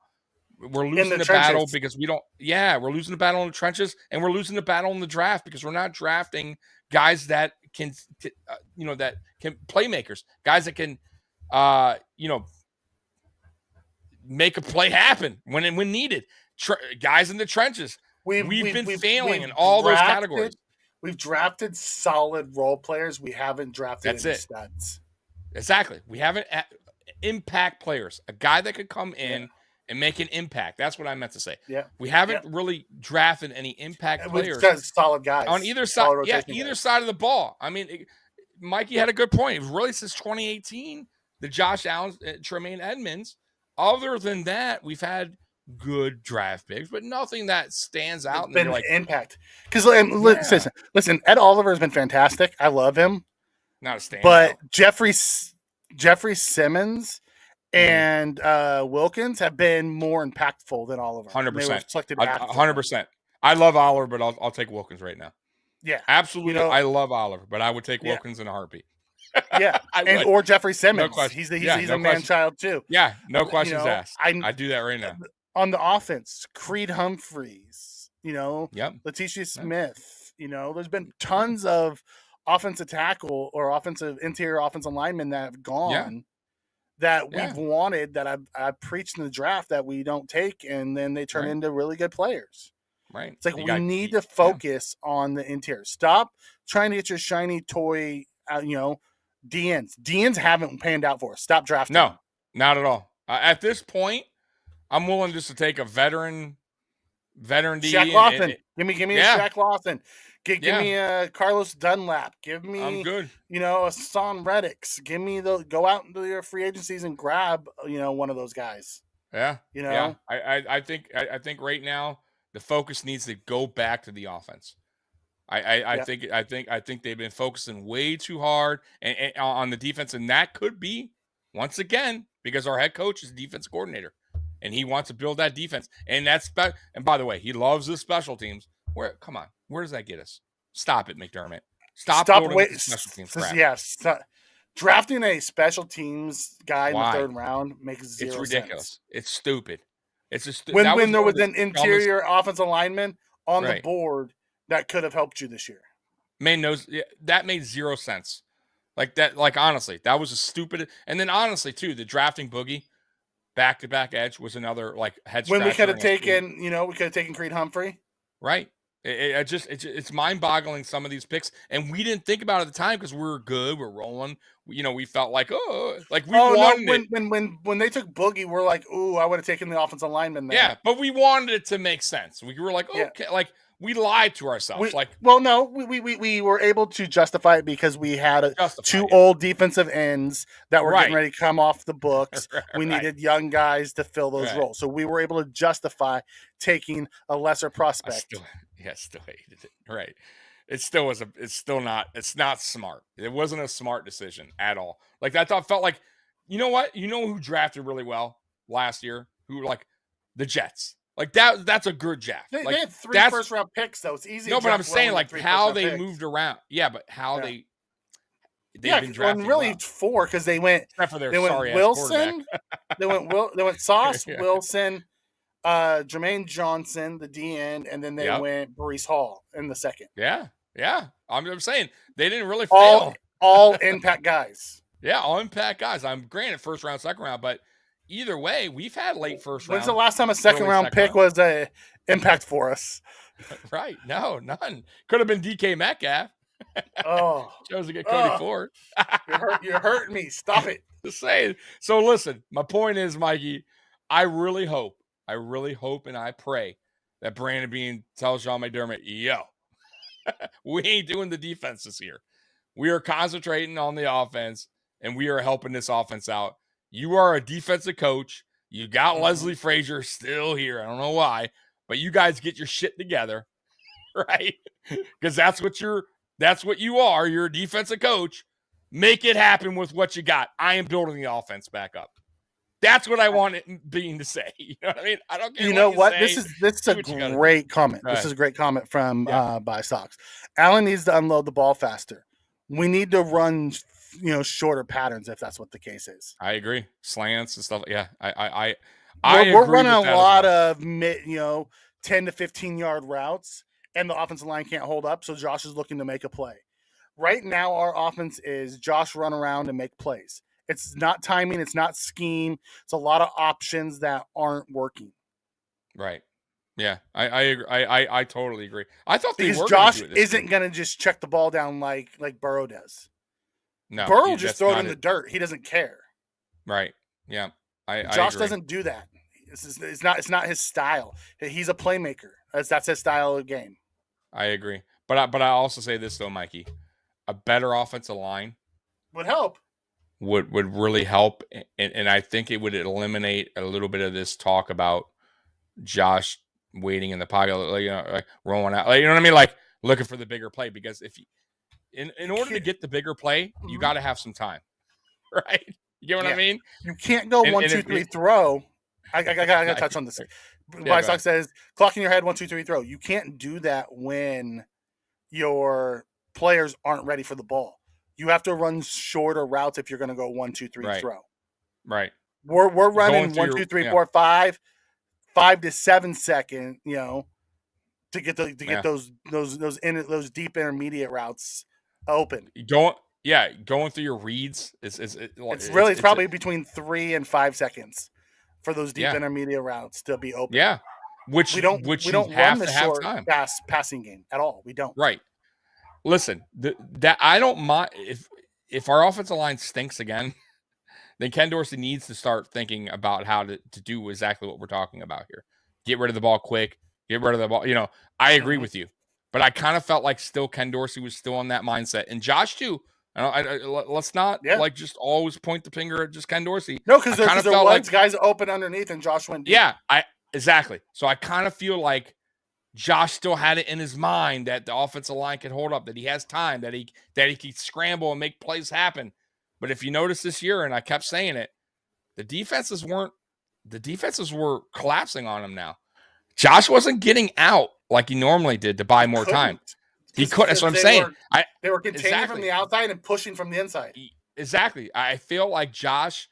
We're losing the battle because we don't. Yeah, we're losing the battle in the trenches, and we're losing the battle in the draft because we're not drafting guys that can, that can playmakers, guys that can, make a play happen when needed. Guys in the trenches. We've been failing in all those categories. We've drafted solid role players. We haven't drafted any studs. Exactly. We haven't impact players. A guy that could come in and make an impact. That's what I meant to say. Yeah. We haven't really drafted any impact We've players got solid guys on either side. solid Yeah, rotation either guys. side of the ball. I mean, Mikey had a good point. It was really since 2018, the Josh Allen, Tremaine Edmonds. Other than that, we've had good draft picks, but nothing that stands out. It's been like impact. Because listen, Ed Oliver has been fantastic. I love him. Not a standout. But Jeffrey Simmons and Wilkins have been more impactful than Oliver. 100%. Selected 100%. I love Oliver, but I'll take Wilkins right now. Yeah, absolutely. I love Oliver, but I would take Wilkins in a heartbeat. Yeah, or Jeffrey Simmons. No he's a man child too. Yeah, no questions asked. I do that right now. On the offense, Creed Humphreys, Letitia Smith. There's been tons of offensive tackle or interior offensive linemen that have gone that we've wanted, that I've preached in the draft that we don't take, and then they turn into really good players. Right. It's like we need to focus on the interior. Stop trying to get your shiny toy, DNs. DNs haven't panned out for us. Stop drafting. No, not at all. At this point, I'm willing just to take a veteran D. Shaq Lawson. Give me a Shaq Lawson. Give me a Carlos Dunlap. Give me, I'm good. A Son Reddicks. Give me go out into your free agencies and grab, one of those guys. Yeah. I think right now the focus needs to go back to the offense. I think they've been focusing way too hard and on the defense, and that could be once again because our head coach is a defense coordinator, and he wants to build that defense. And and by the way, he loves the special teams. Come on, where does that get us? Stop it, McDermott. Stop building the special teams crap. Yes, drafting a special teams guy in the third round makes zero sense. It's ridiculous. It's stupid. It's just when there was an interior offensive lineman on the board that could have helped you this year. That made zero sense. Honestly, that was a stupid. And then honestly, too, the drafting Boogie back-to-back edge was another head scratcher. When we could have taken Creed Humphrey. Right. It's mind-boggling, some of these picks, and we didn't think about it at the time because we were good, we're rolling. We felt like wanted it. When they took Boogie, we're like, ooh, I would have taken the offensive lineman there. Yeah, but we wanted it to make sense. We were like, okay, we lied to ourselves. We were able to justify it because we had two old defensive ends that were getting ready to come off the books. We needed young guys to fill those roles, so we were able to justify taking a lesser prospect. Still hated it. Right. It's not smart. It wasn't a smart decision at all. I felt like, you know what? You know who drafted really well last year? The Jets. That's a good draft. They had 3 first-round picks, though. It's easy. No, but I'm saying how they moved around. Yeah, but how they've been drafting. Really, it's 4 because they went. Except for their Wilson. they went Sauce, Wilson, Jermaine Johnson, the DN, and then they went Breece Hall in the second. Yeah. I'm saying they didn't really fail. All impact guys. Yeah, all impact guys. I'm granted first round, second round, but either way, we've had late first round. When's the last time a second round pick was an impact for us? Right. No, none. Could have been DK Metcalf. Chose to get Cody Ford. You're hurting me. Stop it. Just saying. So listen, my point is, Mikey, I really hope and I pray that Brandon Beane tells Sean McDermott, we ain't doing the defense this year. We are concentrating on the offense, and we are helping this offense out. You are a defensive coach. You got Leslie Frazier still here. I don't know why, but you guys get your shit together, right? Because that's what you are. You're a defensive coach. Make it happen with what you got. I am building the offense back up. That's what I want Beane to say. You know what I mean? I don't care. You know what? This is a great comment. This is a great comment from By Sox. Allen needs to unload the ball faster. We need to run, shorter patterns if that's what the case is. I agree. Slants and stuff. Yeah, we're running a lot of 10 to 15 yard routes, and the offensive line can't hold up. So Josh is looking to make a play. Right now, our offense is Josh run around and make plays. It's not timing. It's not scheme. It's a lot of options that aren't working. Right. Yeah, I agree. I totally agree. I thought because Josh isn't going to just check the ball down like Burrow does. No, Burrow just throw it in the dirt. He doesn't care. Right. Yeah. Josh doesn't do that. It's not his style. He's a playmaker. That's his style of game. I agree. But I also say this though, Mikey, a better offensive line Would help. would really help, and I think it would eliminate a little bit of this talk about Josh waiting in the pocket, like rolling out, you know what I mean, like looking for the bigger play. Because if in order to get the bigger play, you got to have some time, right? You get what I mean? You can't go 1, 2, 3 throw. I gotta touch on this. Sock says clock in your head 1, 2, 3 throw. You can't do that when your players aren't ready for the ball. You have to run shorter routes if you're going to go 1, 2, 3 throw. Right. We're running 1, 2, 3, 4, 5 to 7 second. To get those deep intermediate routes open. Going through your reads it's probably between 3 and 5 seconds for those deep intermediate routes to be open. Yeah, we don't run the short passing game at all. We don't. Right. Listen, that I don't mind if our offensive line stinks again. Then Ken Dorsey needs to start thinking about how to do exactly what we're talking about here. Get rid of the ball quick. Get rid of the ball. I agree with you, but I kind of felt like still Ken Dorsey was still on that mindset, and Josh too. Let's not just always point the finger at just Ken Dorsey. No, because there was guys open underneath, and Josh went deep. Yeah, exactly. So I kind of feel like Josh still had it in his mind that the offensive line can hold up, that he has time, that he can scramble and make plays happen. But if you notice this year, and I kept saying it, the defenses were collapsing on him now. Josh wasn't getting out like he normally did to buy more time. He couldn't. That's what I'm saying. They were containing from the outside and pushing from the inside. Exactly. I feel like Josh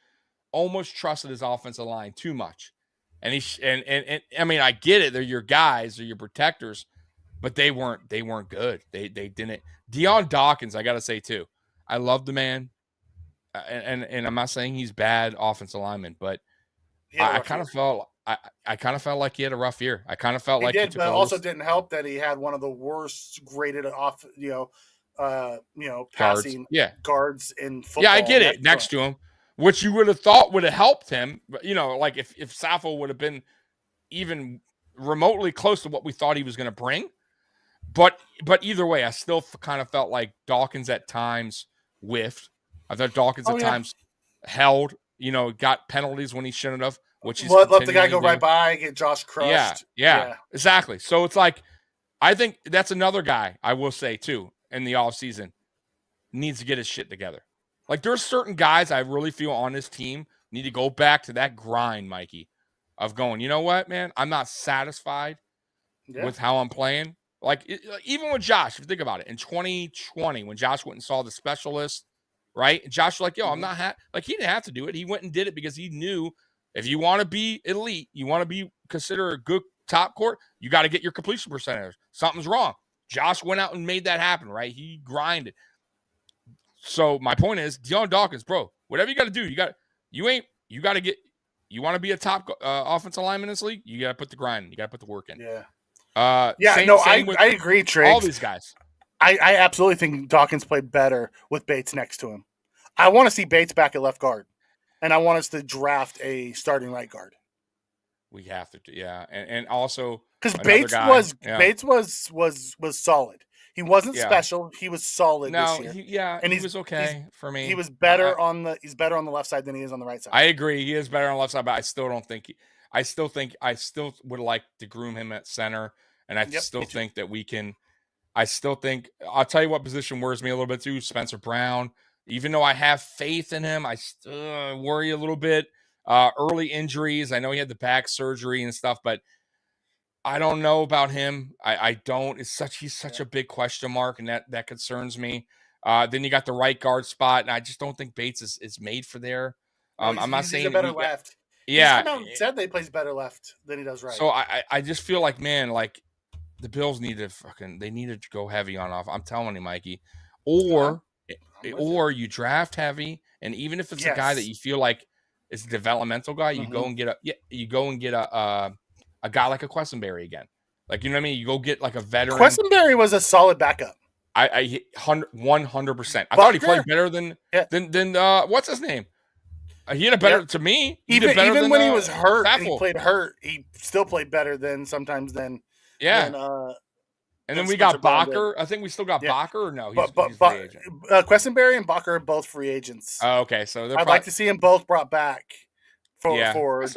almost trusted his offensive line too much. And I mean, I get it. They're your guys, they're your protectors, but they weren't good. They didn't. Deion Dawkins, I got to say too, I love the man. And I'm not saying he's bad offensive lineman, but I kind of felt like he had a rough year. I kind of felt like he did, but it also didn't help that he had one of the worst graded passing guards in football. Yeah, I get it. Next to him, which you would have thought would have helped him. But, like if Saffold would have been even remotely close to what we thought he was going to bring. But either way, I still kind of felt like Dawkins at times whiffed. I thought Dawkins at times held, got penalties when he shouldn't have, which he's let the guy go right by, get Josh crushed. Yeah, exactly. So it's like, I think that's another guy I will say too in the offseason needs to get his shit together. Like there's certain guys I really feel on this team need to go back to that grind, Mikey, of going, you know what, man, I'm not satisfied with how I'm playing. Like even with Josh, if you think about it, in 2020 when Josh went and saw the specialist, right? And Josh was like, yo, I'm not like he didn't have to do it. He went and did it because he knew if you want to be elite, you want to be considered a good top court, you got to get your completion percentage. Something's wrong. Josh went out and made that happen, right? He grinded. So my point is, Deion Dawkins, bro, whatever you got to do, you want to be a top offensive lineman in this league, you got to put the grind in. You got to put the work in. Yeah. I agree, Triggs. All these guys. I absolutely think Dawkins played better with Bates next to him. I want to see Bates back at left guard, and I want us to draft a starting right guard. We have to, yeah, and also because Bates was solid. He wasn't special. He was solid this year. And he was okay for me. He was better he's better on the left side than he is on the right side. I agree. He is better on the left side, but I still would like to groom him at center, and I still think that we can. I'll tell you what position worries me a little bit too. Spencer Brown. Even though I have faith in him, I still worry a little bit. Early injuries. I know he had the back surgery and stuff, but I don't know about him. I don't. He's such a big question mark, and that concerns me. Then you got the right guard spot, and I just don't think Bates is made for there. I'm not saying he's a better left. Yeah, he's come out and said that he plays better left than he does right. So I just feel like, man, like the Bills need to go heavy on off. I'm telling you, Mikey, or you draft heavy, and even if it's a guy that you feel like is a developmental guy, you go and get a guy like a Quessenberry again. Like, you know what I mean? You go get like a veteran. Quessenberry was a solid backup. I 100%. I thought he played better than what's his name? He had a better to me. He did Even better even than when he was hurt and he Faffel. played hurt, he still played better than sometimes than Yeah. And then we Spencer got Brown did. Bacher. I think we still got Yeah. Bacher, or no? But He's free agent. Questenberry and Bacher are both free agents. Oh, okay, so I'd like to see them both brought back for depth roles.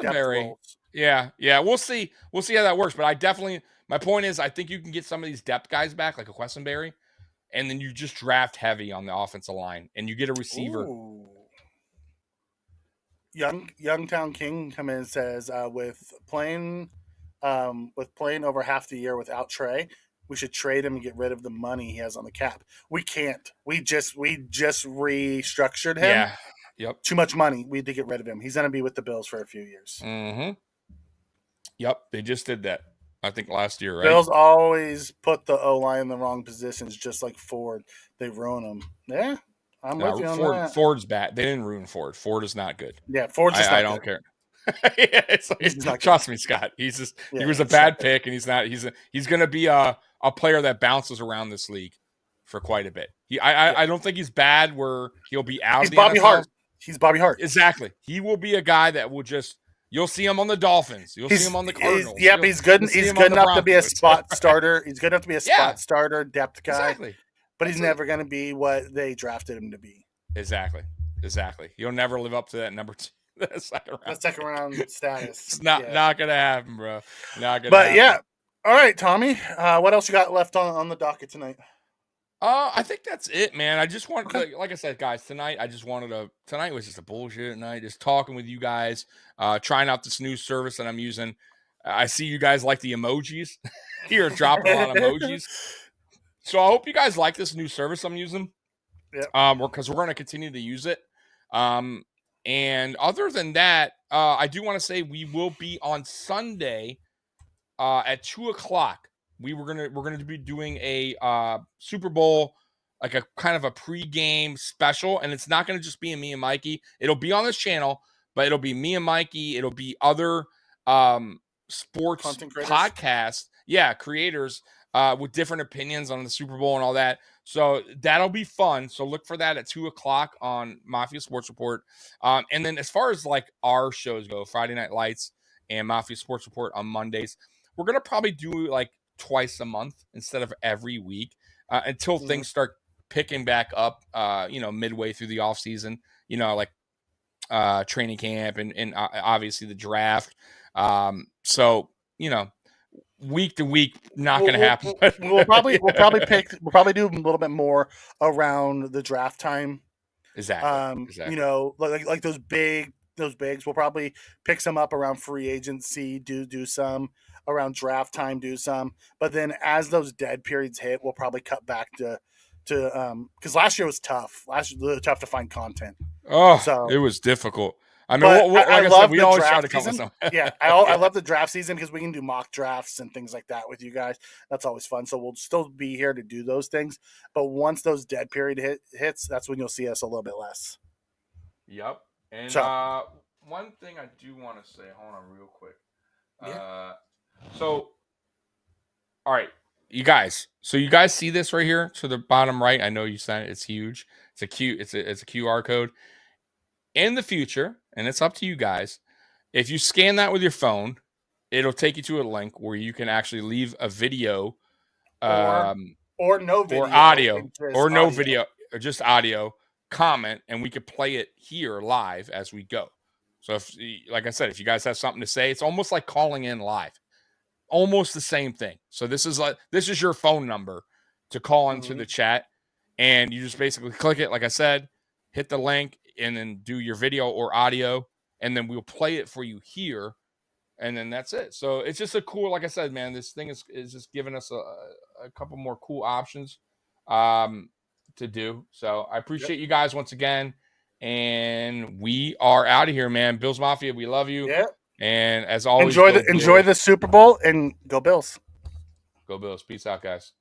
Yeah. We'll see. We'll see how that works. But I definitely, my point is, I think you can get some of these depth guys back, like a Questenberry, and then you just draft heavy on the offensive line, and you get a receiver. Ooh. Youngtown King come in and says with playing over half the year without Trey, we should trade him and get rid of the money he has on the cap. We can't. We just restructured him. Yeah. Yep. Too much money. We had to get rid of him. He's going to be with the Bills for a few years. Mm-hmm. Yep. They just did that, I think, last year, right? Bills always put the O-line in the wrong positions, just like Ford. They ruin them. Yeah, I'm with you on that. Ford's bad. They didn't ruin Ford. Ford is not good. Yeah, Ford's just not good. I don't care. Yeah, it's like, trust me, Scott. He was a bad pick, and he's not. He's going to be a player that bounces around this league for quite a bit. I don't think he's bad where he'll be out. He's Bobby Hart. He's Bobby Hart. Exactly. He will be a guy that will just. You'll see him on the Dolphins. You'll see him on the Cardinals. He's good. He's good enough to be a spot starter. He's good enough to be a spot starter, depth guy. Exactly. But he's never going to be what they drafted him to be. Exactly. He'll never live up to that number 2. The second round status. It's not gonna happen, bro. Not gonna. But yeah, all right, Tommy. What else you got left on the docket tonight? I think that's it, man. I just want, like I said, guys, tonight tonight was just a bullshit night. Just talking with you guys, trying out this new service that I'm using. I see you guys like the emojis. You're dropping a lot of emojis. So I hope you guys like this new service I'm using. Yeah. Because we're gonna continue to use it. And other than that, I do want to say we will be on Sunday at 2:00. We're gonna be doing a Super Bowl, like a kind of a pregame special, and it's not gonna just be me and Mikey. It'll be on this channel, but it'll be me and Mikey. It'll be other sports podcasts, creators with different opinions on the Super Bowl and all that. So that'll be fun. So look for that at 2:00 on Mafia Sports Report. And then as far as like our shows go, Friday Night Lights and Mafia Sports Report on Mondays, we're going to probably do like twice a month instead of every week until things start picking back up, midway through the off season, like training camp and obviously the draft. So, week to week, not going to happen. We'll probably do a little bit more around the draft time. Exactly. Like those bigs. We'll probably pick some up around free agency. Do some around draft time. Do some, but then as those dead periods hit, we'll probably cut back to because last year was tough. Last year was really tough to find content. So it was difficult. I mean, like I said, we always try to come with something. Yeah, I love the draft season because we can do mock drafts and things like that with you guys. That's always fun. So we'll still be here to do those things. But once those dead period hits, that's when you'll see us a little bit less. Yep. And one thing I do want to say, hold on real quick. So, all right, you guys. So you guys see this right here to the bottom right? I know you said it's huge. It's a QR code. In the future, and it's up to you guys, if you scan that with your phone, it'll take you to a link where you can actually leave a video, or no video, or audio, or no video, or just audio comment, and we could play it here live as we go. So, like I said, if you guys have something to say, it's almost like calling in live, almost the same thing. So this is your phone number to call into the chat, and you just basically click it, like I said, hit the link, and then do your video or audio, and then we'll play it for you here, and then that's it. So it's just a cool, like I said, man, this thing is just giving us a couple more cool options to do. So I appreciate you guys once again, and we are out of here, man. Bills Mafia, we love you. Yeah. And as always, enjoy the Super Bowl and go Bills. Go Bills. Peace out, guys.